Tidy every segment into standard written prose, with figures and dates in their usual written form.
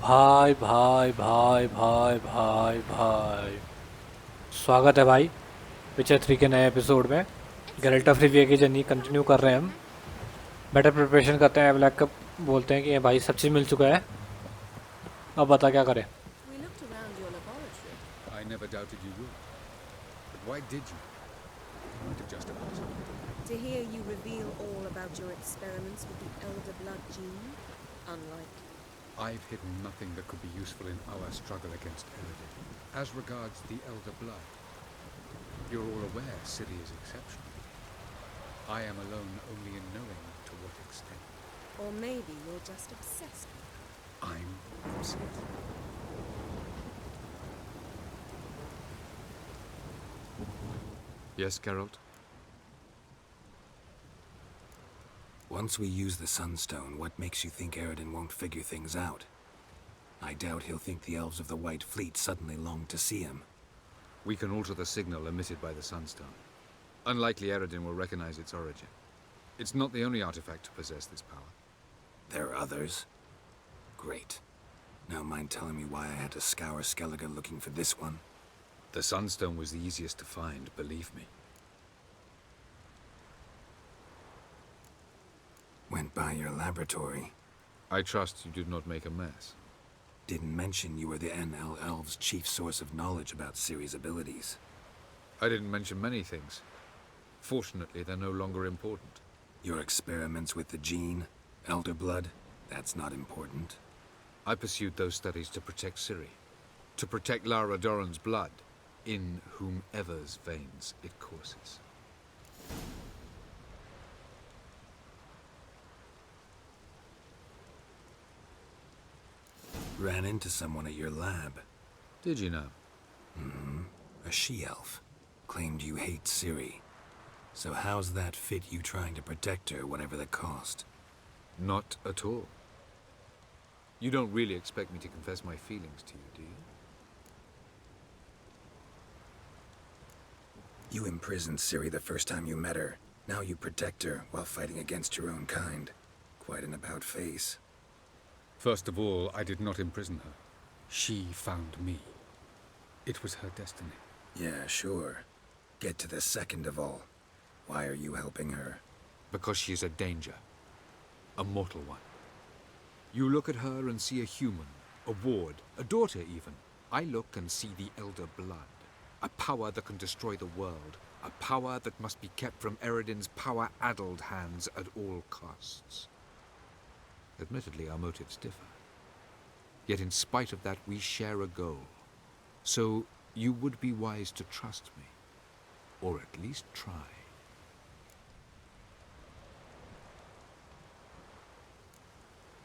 भाई भाई भाई भाई भाई भाई, स्वागत है भाई विचर 3 के नए एपिसोड में। गेरल्ट ऑफ रिविया की जर्नी कंटिन्यू कर रहे हैं हम। बेटर प्रिपरेशन करते हैं। ब्लैक कप बोलते हैं कि ये भाई सब चीज़ मिल चुका है, अब बता क्या करें। We looked around your laboratory. I never doubted you would. But why did you? To justify something. To hear you reveal all about your experiments with the Elder Blood gene, unlikely. I've hidden nothing that could be useful in our struggle against Eredin. As regards the Elder Blood, you're all aware Ciri is exceptional. I am alone only in knowing to what extent. Or maybe you're just obsessed with her. I'm obsessed. Yes, Geralt? Once we use the Sunstone, what makes you think Eredin won't figure things out? I doubt he'll think the Elves of the White Fleet suddenly long to see him. We can alter the signal emitted by the Sunstone. Unlikely Eredin will recognize its origin. It's not the only artifact to possess this power. There are others? Great. Now mind telling me why I had to scour Skellige looking for this one? The Sunstone was the easiest to find, believe me. Went by your laboratory. I trust you did not make a mess. Didn't mention you were the NL Elves' chief source of knowledge about Ciri's abilities. I didn't mention many things. Fortunately, they're no longer important. Your experiments with the gene, Elder Blood, that's not important. I pursued those studies to protect Ciri. To protect Lara Doran's blood, in whomever's veins it courses. Ran into someone at your lab. Did you know? A she-elf. Claimed you hate Ciri. So how's that fit you trying to protect her, whatever the cost? Not at all. You don't really expect me to confess my feelings to you, do you? You imprisoned Ciri the first time you met her. Now you protect her while fighting against your own kind. Quite an about-face. First of all, I did not imprison her. She found me. It was her destiny. Yeah, sure. Get to the second of all. Why are you helping her? Because she is a danger. A mortal one. You look at her and see a human, a ward, a daughter even. I look and see the Elder Blood. A power that can destroy the world. A power that must be kept from Eredin's power-addled hands at all costs. Admittedly, our motives differ. Yet in spite of that, we share a goal. So, you would be wise to trust me. Or at least try.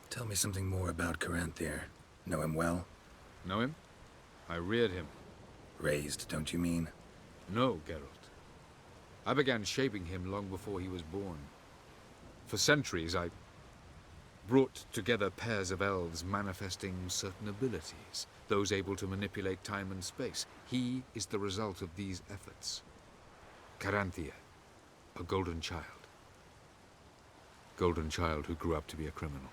Tell me something more about Caranthir. Know him well? Know him? I reared him. Raised, don't you mean? No, Geralt. I began shaping him long before he was born. For centuries, I brought together pairs of elves manifesting certain abilities, those able to manipulate time and space. He is the result of these efforts. Caranthir, a golden child. Golden child who grew up to be a criminal.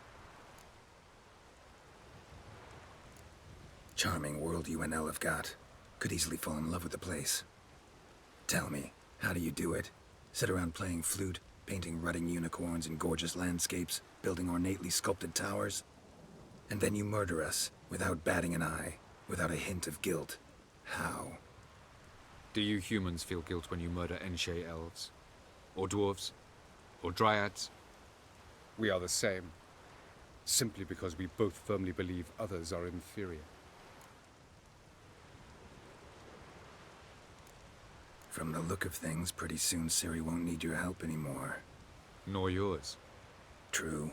Charming world you and Elle have got. Could easily fall in love with the place. Tell me, how do you do it? Sit around playing flute, painting rutting unicorns in gorgeous landscapes, building ornately sculpted towers? And then you murder us, without batting an eye, without a hint of guilt. How? Do you humans feel guilt when you murder Enshe elves? Or dwarves? Or dryads? We are the same. Simply because we both firmly believe others are inferior. From the look of things, pretty soon Ciri won't need your help anymore. Nor yours. True.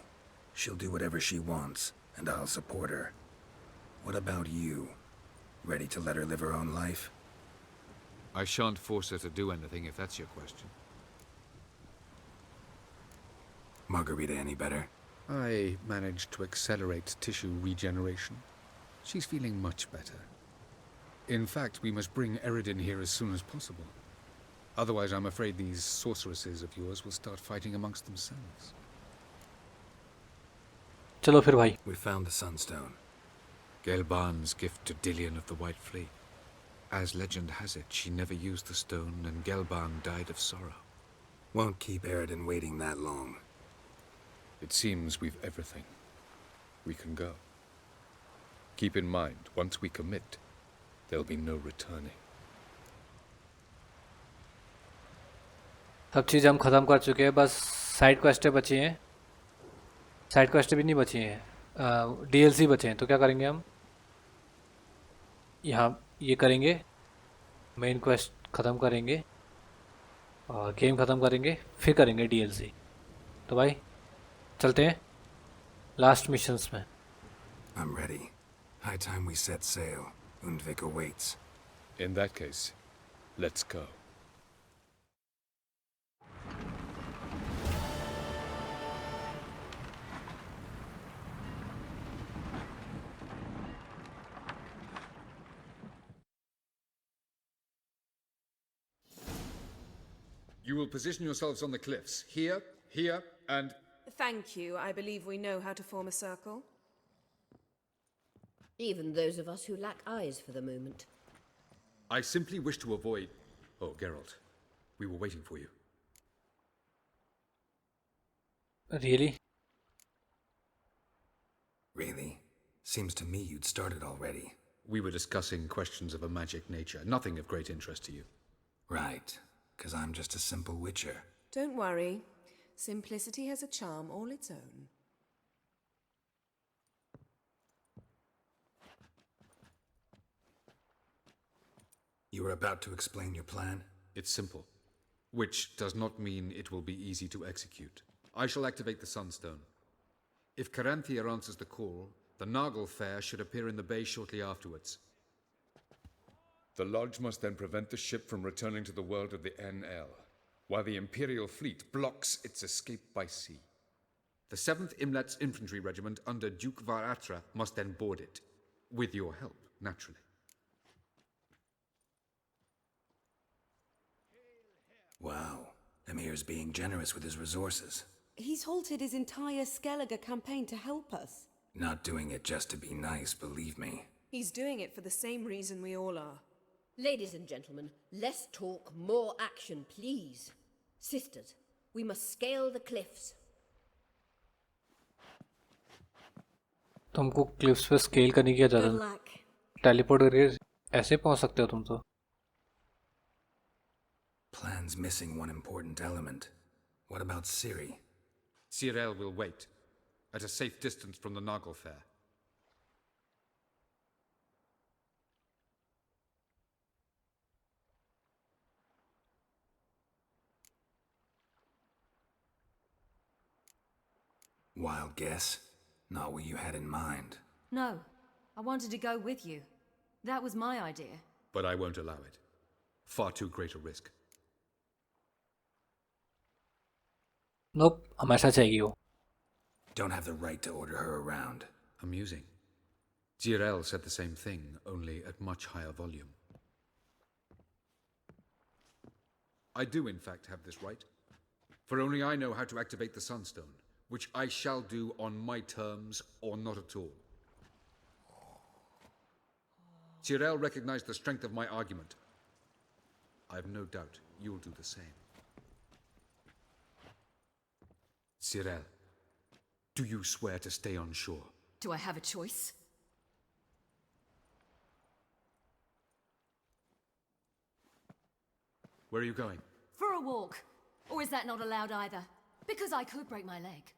She'll do whatever she wants, and I'll support her. What about you? Ready to let her live her own life? I shan't force her to do anything if that's your question. Margarita any better? I managed to accelerate tissue regeneration. She's feeling much better. In fact, we must bring Eredin here as soon as possible. Otherwise, I'm afraid these sorceresses of yours will start fighting amongst themselves. चलो फिर भाई। We found the Sunstone. Gelban's gift to Dillion of the White Fleet. As legend has it, she never used the stone, and Gelban died of sorrow. Won't keep Eridan waiting that long. It seems we've everything. We can go. Keep in mind, once we commit, there'll be no returning. सब चीज़ हम ख़त्म कर चुके हैं, बस side क्वेस्टें बची हैं. Side क्वेस्टें भी नहीं बची हैं, डीएलसी बचे हैं. तो क्या करेंगे हम? यहाँ ये करेंगे, मेन क्वेस्ट ख़त्म करेंगे और गेम ख़त्म करेंगे, फिर करेंगे डीएलसी. तो भाई चलते हैं लास्ट मिशंस में. I'm ready. High time we set sail. Undvik awaits. In that case, let's go. You will position yourselves on the cliffs. Here, here, and... Thank you. I believe we know how to form a circle. Even those of us who lack eyes for the moment. I simply wish to avoid... Oh, Geralt. We were waiting for you. Really? Really? Seems to me you'd started already. We were discussing questions of a magic nature, nothing of great interest to you. Right. 'Cause I'm just a simple witcher. Don't worry. Simplicity has a charm all its own. You were about to explain your plan? It's simple, which does not mean it will be easy to execute. I shall activate the Sunstone. If Caranthia answers the call, the Nagel Fair should appear in the bay shortly afterwards. The Lodge must then prevent the ship from returning to the world of the NL, while the Imperial fleet blocks its escape by sea. The 7th Imlet's Infantry Regiment under Duke Varatra must then board it, with your help, naturally. Wow. Emir's being generous with his resources. He's halted his entire Skellige campaign to help us. Not doing it just to be nice, believe me. He's doing it for the same reason we all are. Ladies and gentlemen, less talk, more action, please. Sisters, we must scale the cliffs. तुमको cliffs पे scale करने की Good इजाज़त. luck. Teleport करके ऐसे पहुंच सकते हो तुम तो. Plan's missing one important element. What about Ciri? Cyril will wait, at a safe distance from the Nagel Fair. Wild guess? Not what you had in mind. No, I wanted to go with you. That was my idea. But I won't allow it. Far too great a risk. नोप, हमेशा चाहिए वो. Don't have the right to order her around. Amusing. Jirel said the same thing, only at much higher volume. I do, in fact, have this right. For only I know how to activate the Sunstone, which I shall do on my terms or not at all. Jirel recognized the strength of my argument. I have no doubt you'll do the same. Cyril, do you swear to stay on shore? Do I have a choice? Where are you going? For a walk. Or is that not allowed either? Because I could break my leg.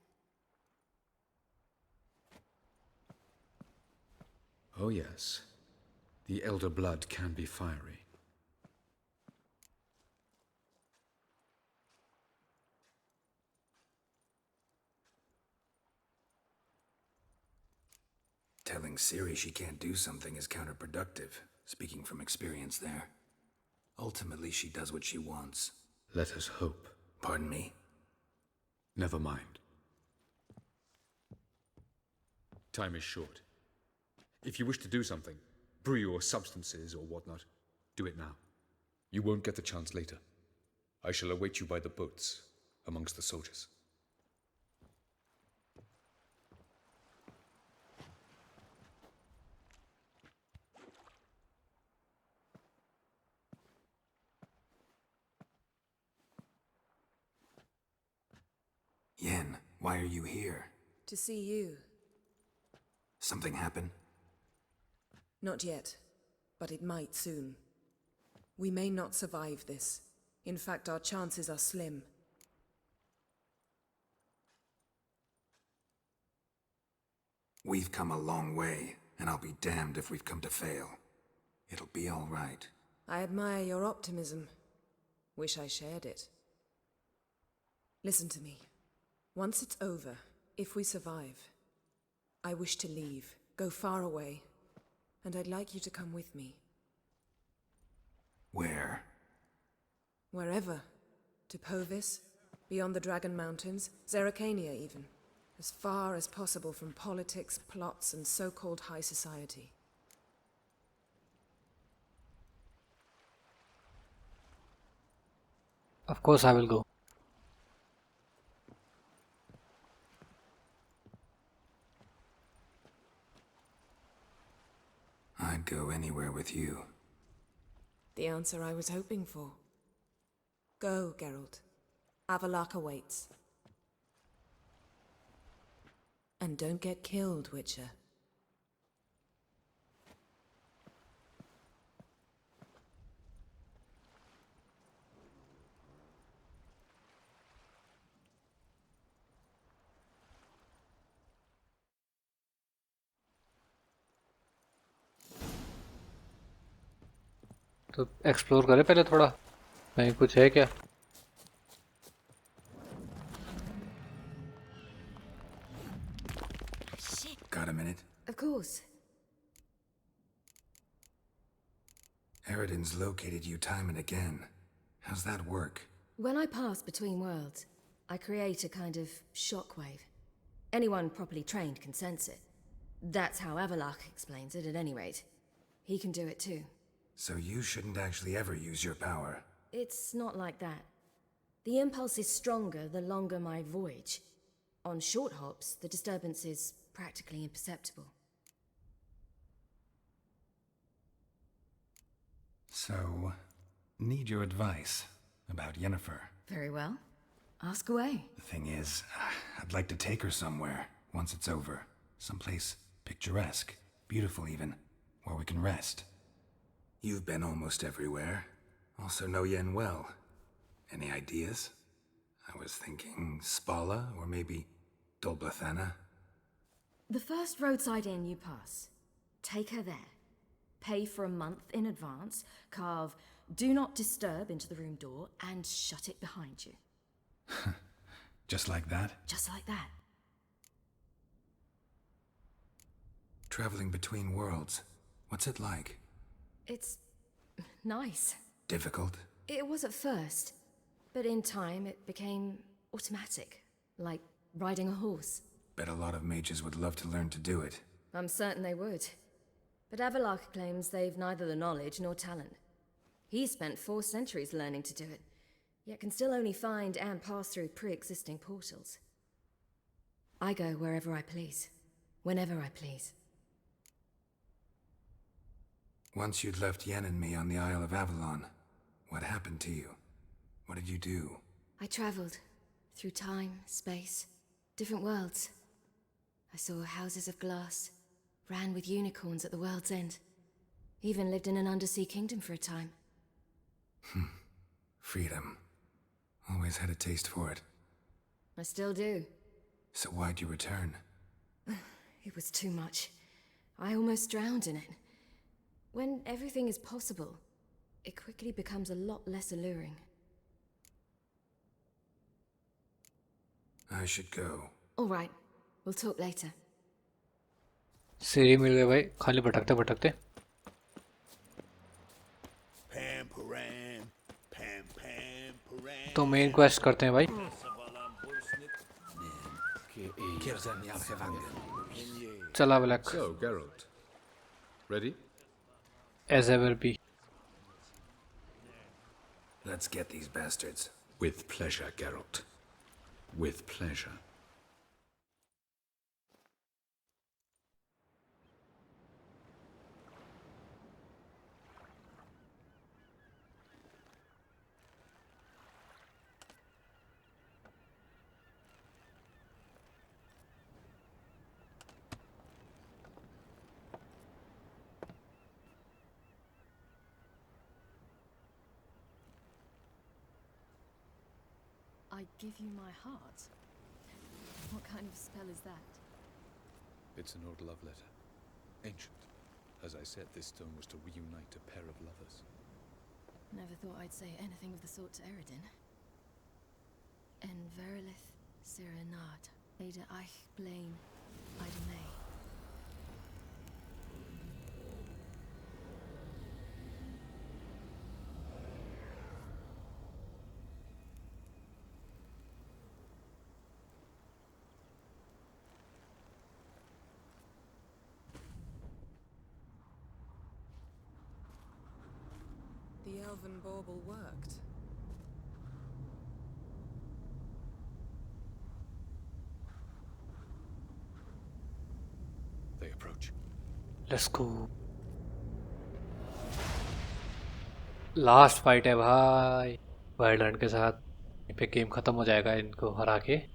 Oh yes. The Elder Blood can be fiery. Telling Ciri she can't do something is counterproductive, speaking from experience there. Ultimately, she does what she wants. Let us hope. Pardon me? Never mind. Time is short. If you wish to do something, brew your substances or whatnot, do it now. You won't get the chance later. I shall await you by the boats, amongst the soldiers. Yen, why are you here? To see you. Something happen? Not yet, but it might soon. We may not survive this. In fact, our chances are slim. We've come a long way, and I'll be damned if we've come to fail. It'll be all right. I admire your optimism. Wish I shared it. Listen to me. Once it's over, if we survive, I wish to leave, go far away, and I'd like you to come with me. Where? Wherever. To Povis, beyond the Dragon Mountains, Zerrikania even. As far as possible from politics, plots, and so-called high society. Of course I will go. I'd go anywhere with you. The answer I was hoping for. Go, Geralt. Avallac'h awaits. And don't get killed, Witcher. तो explore करें पहले थोड़ा, कहीं कुछ है क्या? Got a minute? Of course. Eridan's located you time and again. How's that work? When I pass between worlds, I create a kind of shockwave. Anyone properly trained can sense it. That's how Avallac'h explains it, at any rate. He can do it too. So you shouldn't actually ever use your power. It's not like that. The impulse is stronger the longer my voyage. On short hops, the disturbance is practically imperceptible. So, need your advice about Yennefer. Very well. Ask away. The thing is, I'd like to take her somewhere, once it's over. Someplace picturesque, beautiful even, where we can rest. You've been almost everywhere. Also know Yen well. Any ideas? I was thinking Spala, or maybe Dol Blathanna. The first roadside inn you pass. Take her there. Pay for a month in advance, carve "Do Not Disturb" into the room door, and shut it behind you. Just like that? Just like that. Traveling between worlds. What's it like? It's nice. Difficult? It was at first, but in time it became automatic, like riding a horse. Bet a lot of mages would love to learn to do it. I'm certain they would. But Avallac'h claims they've neither the knowledge nor talent. He spent 4 centuries learning to do it, yet can still only find and pass through pre-existing portals. I go wherever I please, whenever I please. Once you'd left Yen and me on the Isle of Avalon, what happened to you? What did you do? I traveled through time, space, different worlds. I saw houses of glass, ran with unicorns at the world's end. Even lived in an undersea kingdom for a time. Freedom. Always had a taste for it. I still do. So why'd you return? It was too much. I almost drowned in it. When everything is possible, it quickly becomes a lot less alluring. I should go. All right, we'll talk later. सीढ़ी मिल गए भाई, खाली भटकते भटकते. Pam param, pam pam param. तो main quest करते हैं भाई. चला black. So, Geralt. Ready? As ever be. Let's get these bastards. With pleasure, Geralt. With pleasure. I give you my heart? What kind of spell is that? It's an old love letter. Ancient. As I said, this stone was to reunite a pair of lovers. Never thought I'd say anything of the sort to Eredin. En verilith Serenade, Ada Eich Blaine, Ida May. The elven bauble worked. They approach. Let's go. Last fight है भाई wild Hunt के साथ। यहीं पे game खत्म हो जाएगा इनको हरा के।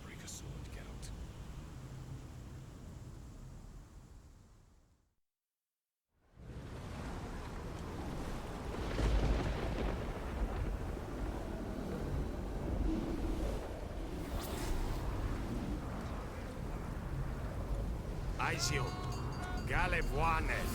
Break a sword, Geralt. Aizio, Galevuanet.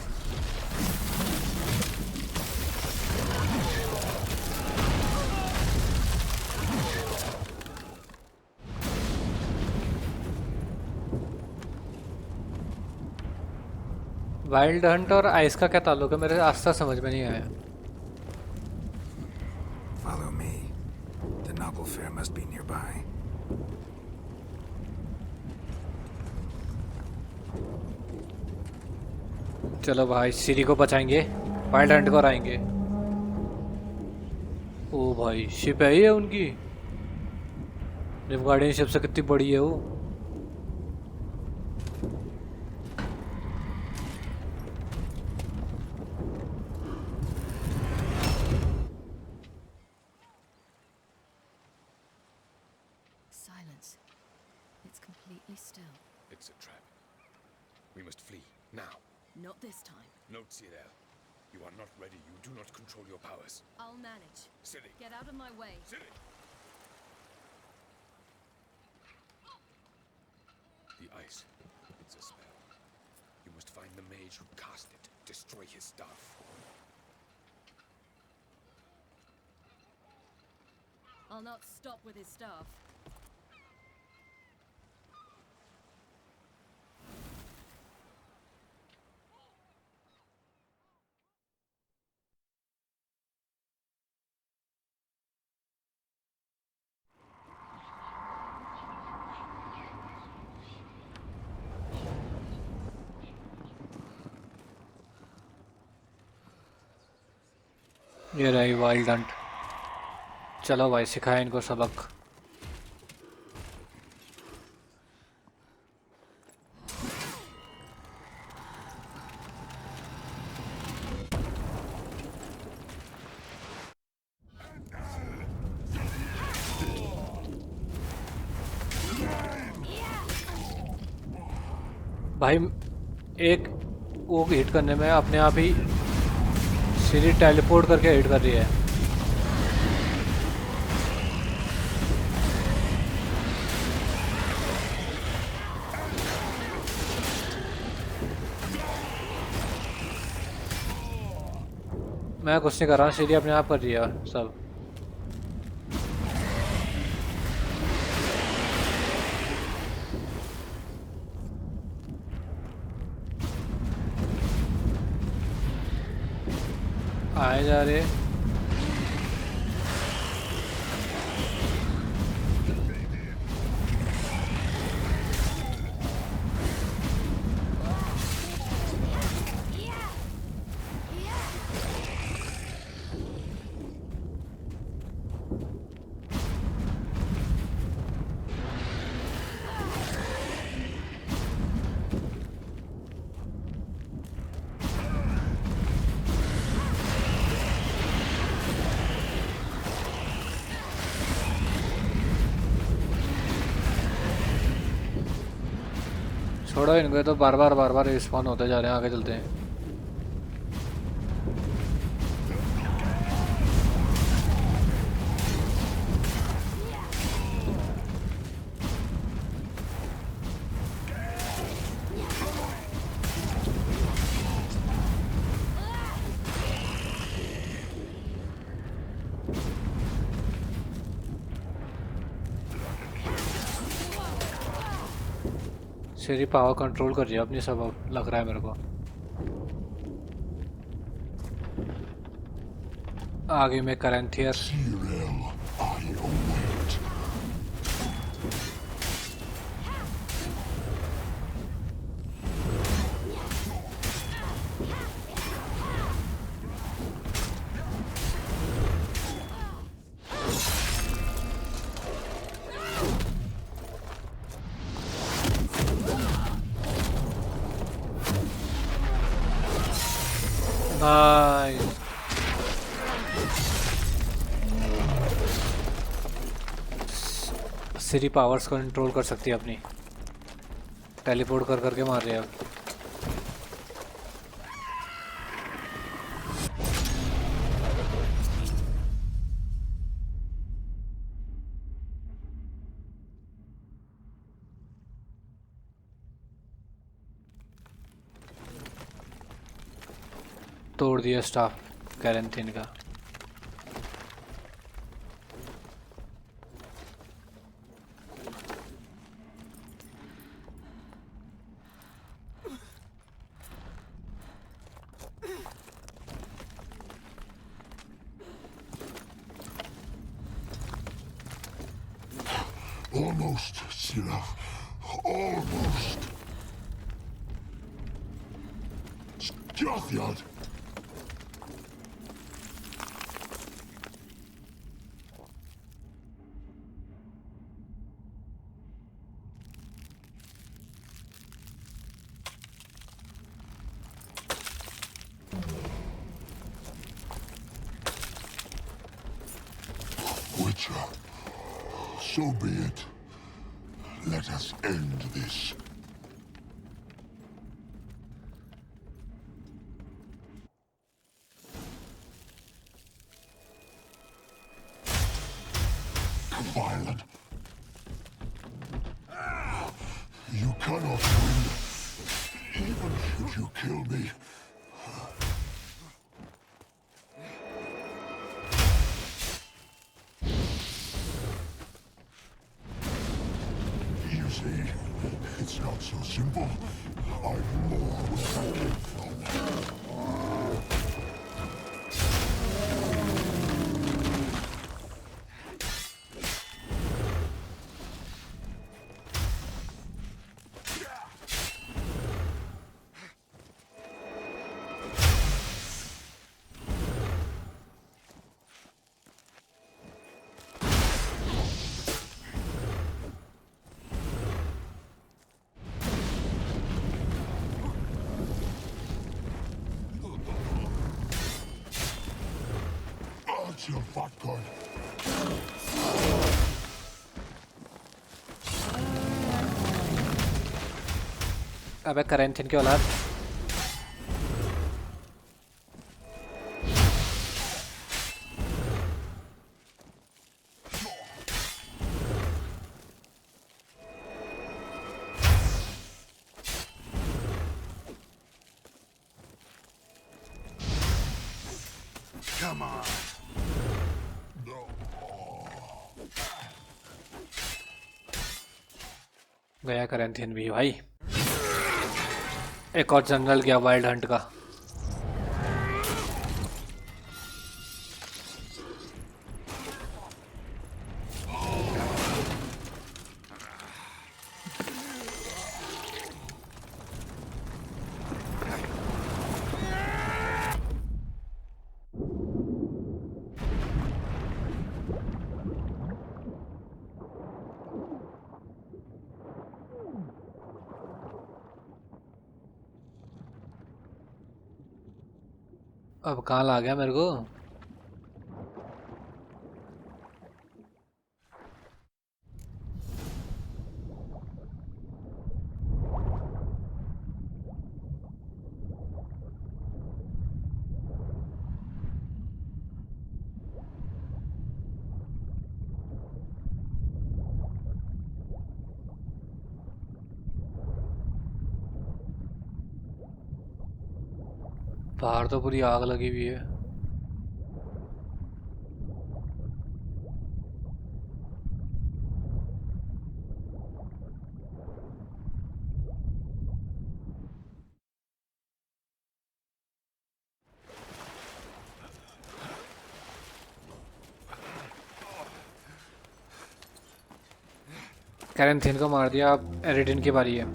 Wild Hunt और आइस का क्या ताल्लुक है मेरे आज तक समझ में नहीं आया। Follow me. The Noble Fair must be nearby. चलो भाई सीरी को बचाएंगे वाइल्ड हंट को हराएंगे। ओ भाई शिप है ये उनकी। निवगार्डियन शिप से कितनी बड़ी है वो। Silence. It's completely still. It's a trap. We must flee, now. Not this time. Note, Cyril. You are not ready. You do not control your powers. I'll manage. Ciri. Get out of my way. Ciri! The ice. It's a spell. You must find the mage who cast it. Destroy his staff. I'll not stop with his staff. ये रही wild Hunt. चलो भाई सिखाए इनको सबक। भाई एक वो हिट करने में अपने आप ही सीरी टेलीपोर्ट करके हिट कर रही है। मैं कुछ नहीं कर रहा, सीरी अपने आप कर रही है सब। आए जा रहे। छोड़ो इनको, तो बार बार रिस्पॉन होते जा रहे हैं, आगे चलते हैं। सीरी पावर कंट्रोल कर रही है अपनी सब, अब लग रहा है मेरे को। आगे में करेंथियर। नाइस। सीरी पावर्स को कंट्रोल कर सकती है अपनी, टेलीपोर्ट कर करके मार रही है अब। तोड़ दिया स्टाफ कैरेंथिन का। Almost, Sirach. Almost. Jothyard. Witcher. So be it. Let us end this. Violent. You cannot win, even should you kill me. You see, it's not so simple. I'm more where I came from. That's your fat gun. अबे करेंथिन की औलाद। Come on. गया करेंथिन भी भाई। एक और जंगल गया wild Hunt का। अब कहाँ ला गया मेरे को? बाहर तो पूरी आग लगी हुई है। कैरेंथिन को मार दिया, अब एरिडिन की बारी है।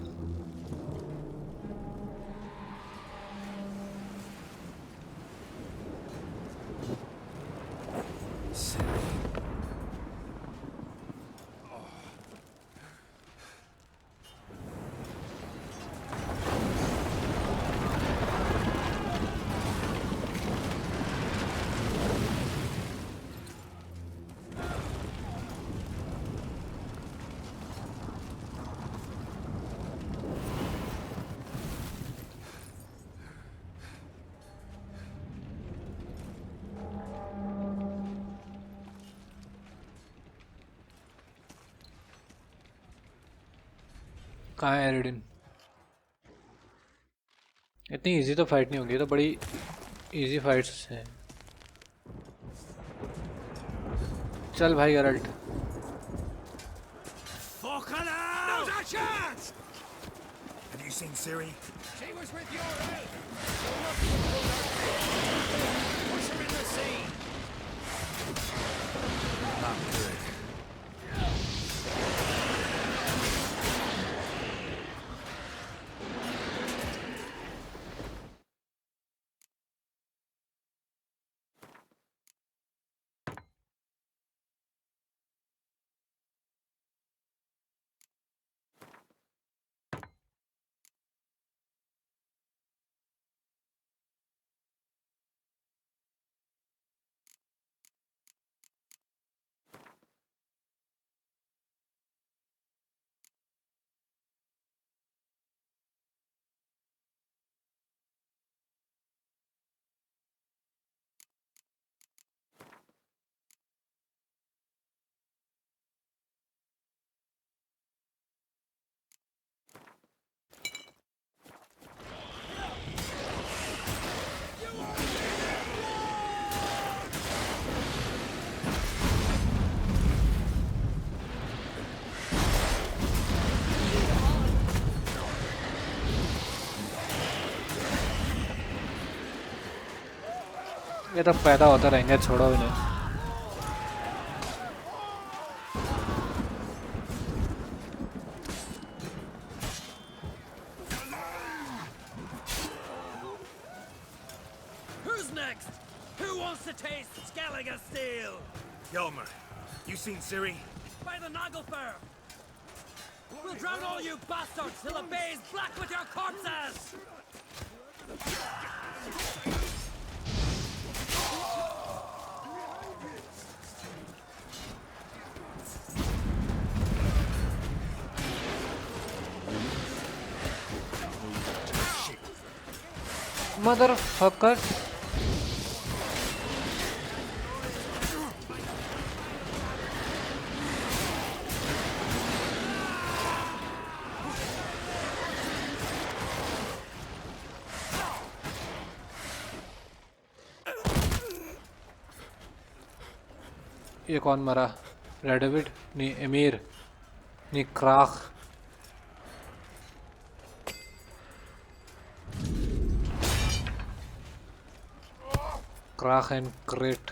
कहाँ है एरिडिन? इतनी इजी तो फाइट नहीं होगी, तो बड़ी इजी फाइट्स हैं। चल भाई गरल्ट। Now's our chance! Have you seen Ciri? She was with your help! Push her in the sea! Not good. ये तो पैदा होते रहेंगे, छोड़ो इन्हें। Who's next? Who wants to taste Skellige steel? Yelmer, you seen Ciri? By the Nagelfur! We'll drown all you bastards till the bay is black with your corpses! Motherfucker. ये कौन मरा? रेडेविड? नहीं, एमीर? नहीं, क्राख? क्राख एंड क्रेट।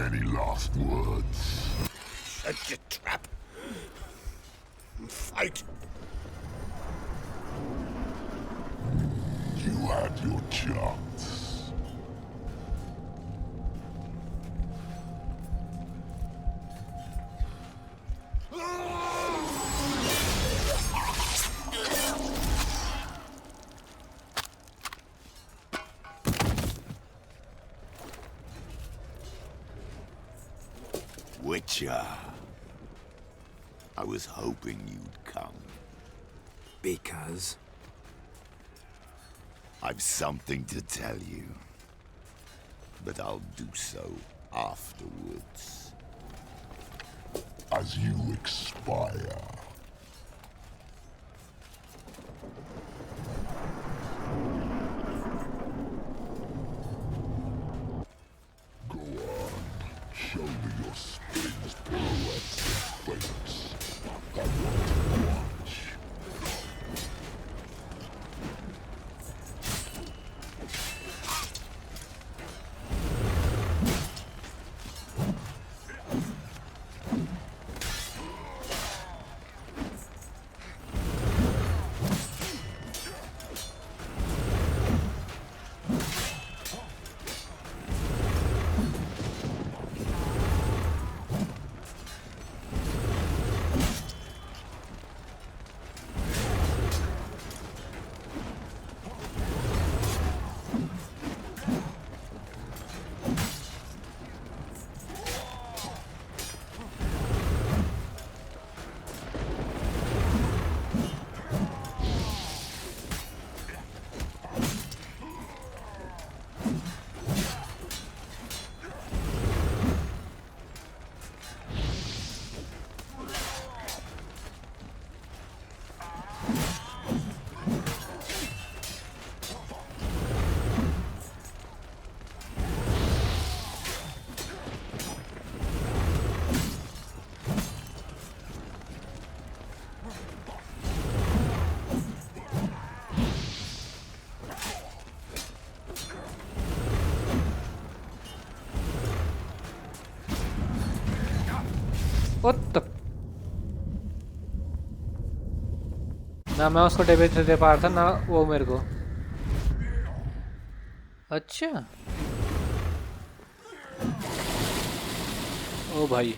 Any last words? Shut your trap. Fight. You had your chance. Witcher. I was hoping you'd come. Because? I've something to tell you. But I'll do so afterwards. As you expire. Go on. Show me your spins, pirouettes, and feints. I want to watch. What the? ना मैं उसको damage दे पा रहा था ना वो मेरे को। अच्छा ओ भाई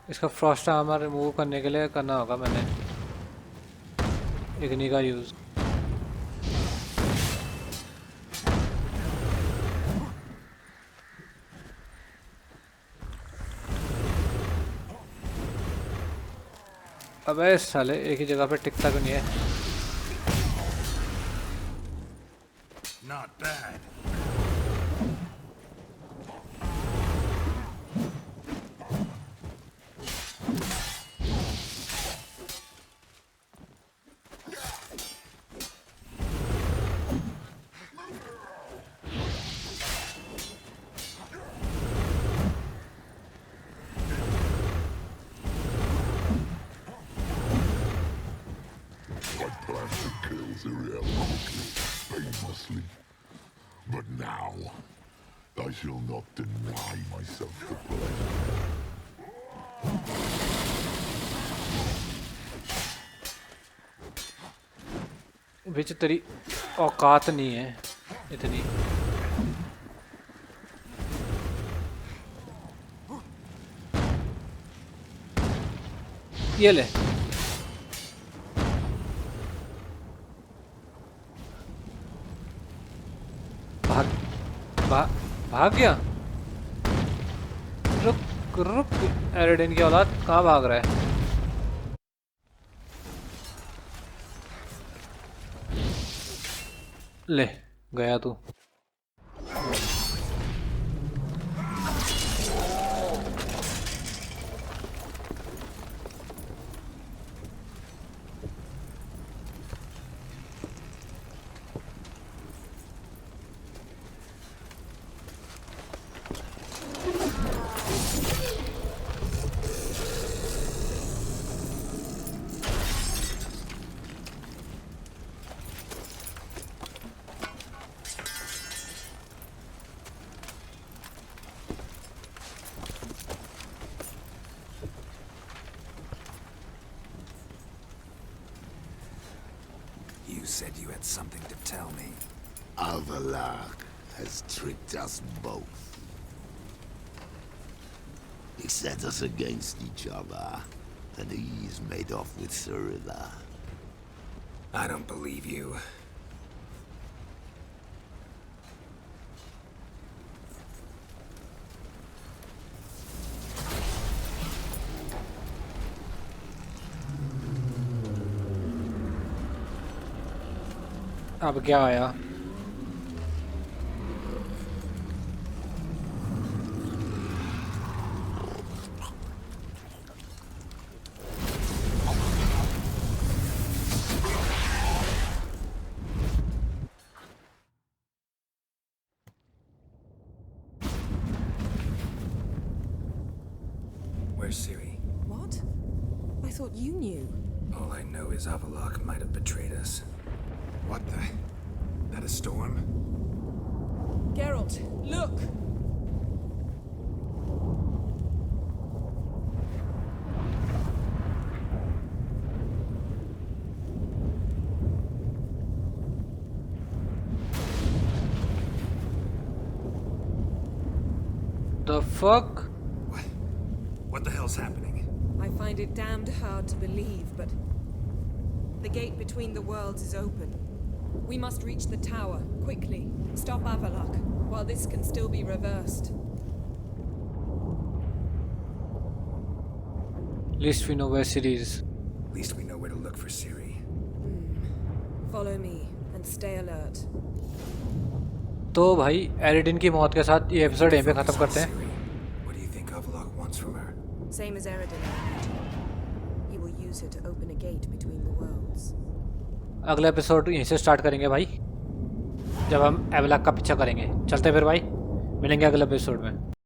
इसका फ्रॉस्ट आर्मर रिमूव करने के लिए करना होगा मैंने इग्नी का यूज। अबे साले एक ही जगह पे टिकता क्यों नहीं है? Not bad. But now, I shall not deny myself the pleasure. बिच तेरी औकात नहीं है इतनी। ये ले भाग गया। रुक रुक एरिडन की औलाद कहाँ भाग रहा है? ले गया तू। You said you had something to tell me. Alvalar has tricked us both. He set us against each other, and he's made off with Cyrilla. I don't believe you. अब क्या आया? Where's Ciri? What? I thought you knew. All I know is Avallac'h might have betrayed us. What the? That a storm? Geralt, look! The fuck? What the hell's happening? I find it damned hard to believe, but the gate between the worlds is open. We must reach the tower, quickly. Stop Avallac'h, while this can still be reversed. At least we know where Ciri is. At least we know where to look for Ciri. Follow me, and stay alert. तो भाई एरिडिन की मौत के साथ ये episode यहीं पे ख़त्म करते हैं. Ciri. What do you think Avallac'h wants from her? Same as Eredin. He will use her to open a gate between the worlds. अगला एपिसोड यहीं से स्टार्ट करेंगे भाई, जब हम एवलाक का पीछा करेंगे. चलते फिर भाई, मिलेंगे अगले एपिसोड में.